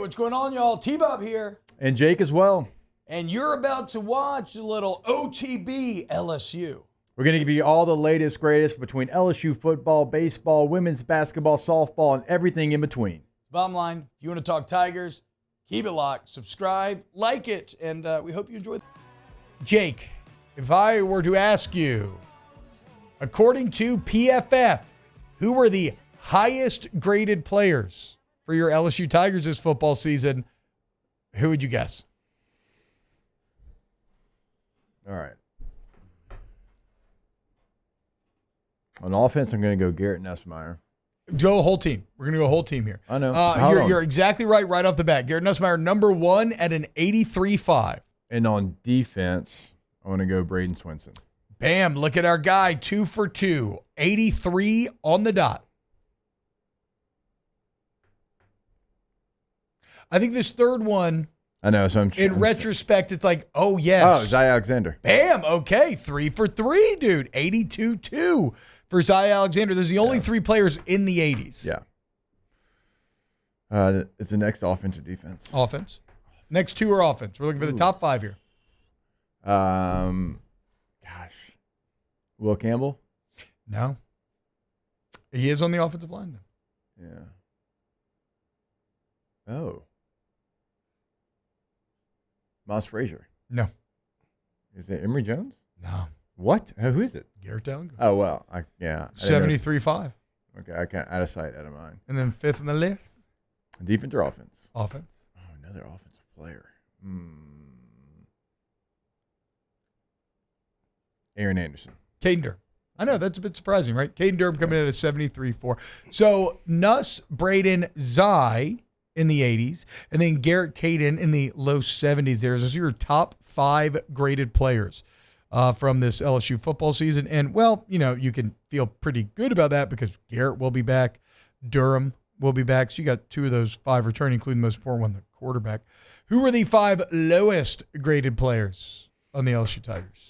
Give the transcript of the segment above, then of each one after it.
what's going on, y'all? T-Bob here. And Jake as well. And you're about to watch a little OTB LSU. We're going to give you all the latest, greatest between LSU football, baseball, women's basketball, softball, and everything in between. Bottom line, if you want to talk Tigers, keep it locked, subscribe, like it, and we hope you enjoy it. Jake, if I were to ask you, according to PFF, who were the highest graded players for your LSU Tigers this football season, who would you guess? All right. On offense, I'm going to go Garrett Nussmeier. Go whole team. We're going to go whole team here. I know. You're exactly right off the bat. Garrett Nussmeier, number one at an 83.5. And on defense, I want to go Braden Swinson. Bam, look at our guy, 2 for 2, 83 on the dot. I think this third one, I know. So in retrospect, it's like, oh, yes. Oh, Zay Alexander. Bam, okay, 3 for 3, dude, 82-2 for Zay Alexander. There's the only three players in the 80s. Yeah. It's the next offensive defense. Offense. Next two are offense. We're looking for the top five here. Will Campbell? No. He is on the offensive line, though. Yeah. Oh. Miles Frazier. No. Is it Emory Jones? No. What? Who is it? Garrett Allen. Oh, well. 73.5. Okay, I can't. Out of sight, out of mind. And then fifth on the list. Defense or offense? Offense. Oh, another offensive player. Aaron Anderson. Caden Durham. I know, that's a bit surprising, right? Caden Durham coming in at a 73.4. So, Nuss, Braden, Zai in the 80s, and then Garrett, Caden in the low 70s there. Those are your top 5 graded players from this LSU football season. And, well, you know, you can feel pretty good about that because Garrett will be back. Durham will be back. So you got 2 of those 5 returning, including the most important one, the quarterback. Who were the 5 lowest graded players on the LSU Tigers?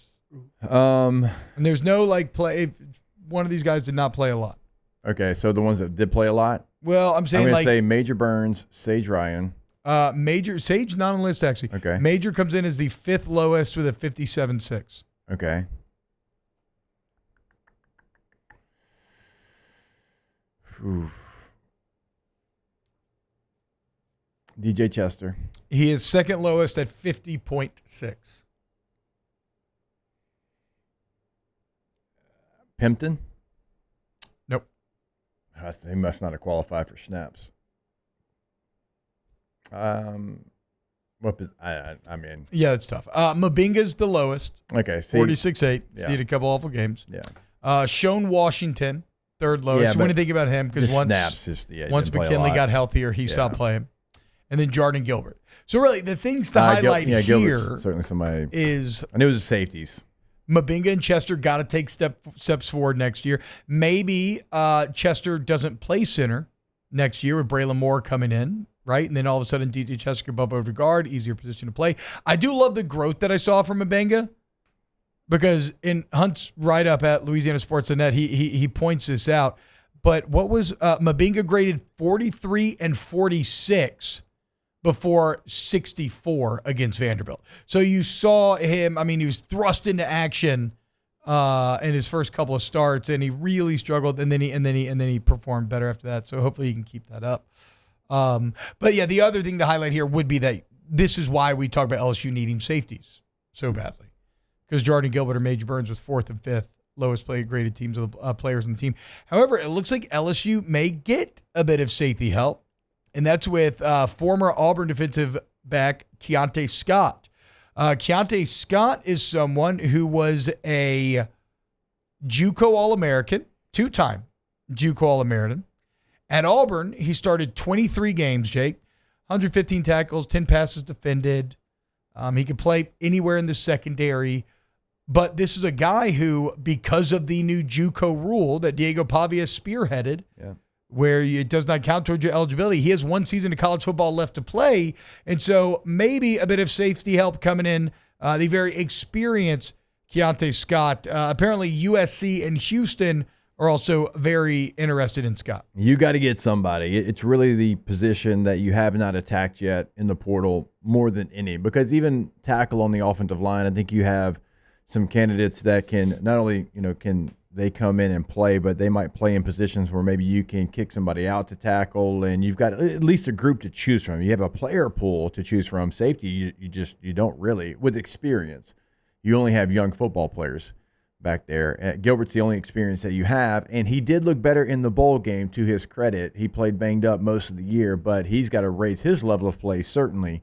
And there's no play. One of these guys did not play a lot. Okay, so the ones that did play a lot. Well, I'm saying I'm going to say Major Burns, Sage Ryan. Major Sage not on the list actually. Okay. Major comes in as the 5th lowest with a 57.6. Okay. DJ Chester. He is 2nd lowest at 50.6. Pimpton? Nope. He must not have qualified for snaps. What? I mean. Yeah, it's tough. Mabinga's the lowest. Okay. 46.8. Yeah. He had a couple awful games. Yeah. Shone Washington, 3rd lowest. Yeah, you want to think about him because once McKinley got healthier, he stopped playing. And then Jordan Gilbert. So really, the things to highlight here certainly somebody is I knew it was the safeties. Mabinga and Chester got to take steps forward next year. Maybe Chester doesn't play center next year with Braylon Moore coming in, right? And then all of a sudden, DJ Chester can bump over to guard, easier position to play. I do love the growth that I saw from Mabinga because in Hunt's write-up at Louisiana Sports.net, he points this out. But what was Mabinga graded 43 and 46 before 64 against Vanderbilt. So you saw him, I mean, he was thrust into action in his first couple of starts, and he really struggled, and then he performed better after that. So hopefully he can keep that up. But yeah, the other thing to highlight here would be that this is why we talk about LSU needing safeties so badly. Because Jordan Gilbert or Major Burns was 4th and 5th lowest graded teams of players on the team. However, it looks like LSU may get a bit of safety help. And that's with former Auburn defensive back Keontae Scott. Keontae Scott is someone who was a JUCO All-American, 2-time JUCO All-American. At Auburn, he started 23 games, Jake, 115 tackles, 10 passes defended. He could play anywhere in the secondary. But this is a guy who, because of the new JUCO rule that Diego Pavia spearheaded, where it does not count towards your eligibility. He has 1 season of college football left to play, and so maybe a bit of safety help coming in. The very experienced Keontae Scott. Apparently USC and Houston are also very interested in Scott. You got to get somebody. It's really the position that you have not attacked yet in the portal more than any, because even tackle on the offensive line, I think you have some candidates that can not only, can they come in and play, but they might play in positions where maybe you can kick somebody out to tackle, and you've got at least a group to choose from. You have a player pool to choose from. Safety, you don't really, with experience. You only have young football players back there. Gilbert's the only experience that you have, and he did look better in the bowl game, to his credit. He played banged up most of the year, but he's got to raise his level of play, certainly,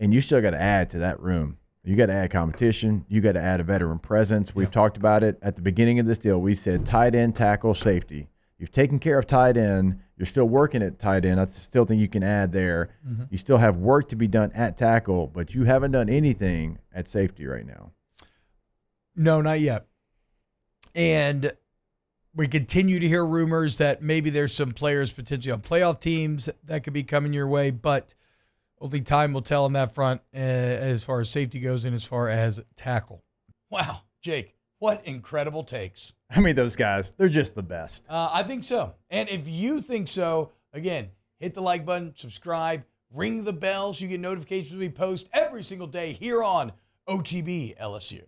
and you still got to add to that room. You got to add competition. You got to add a veteran presence. We've talked about it at the beginning of this deal. We said tight end, tackle, safety. You've taken care of tight end. You're still working at tight end. I still think you can add there. Mm-hmm. You still have work to be done at tackle, but you haven't done anything at safety right now. No, not yet. And we continue to hear rumors that maybe there's some players potentially on playoff teams that could be coming your way, but only time will tell on that front as far as safety goes and as far as tackle. Wow, Jake, what incredible takes. I mean, those guys, they're just the best. I think so. And if you think so, again, hit the like button, subscribe, ring the bell so you get notifications when we post every single day here on OTB LSU.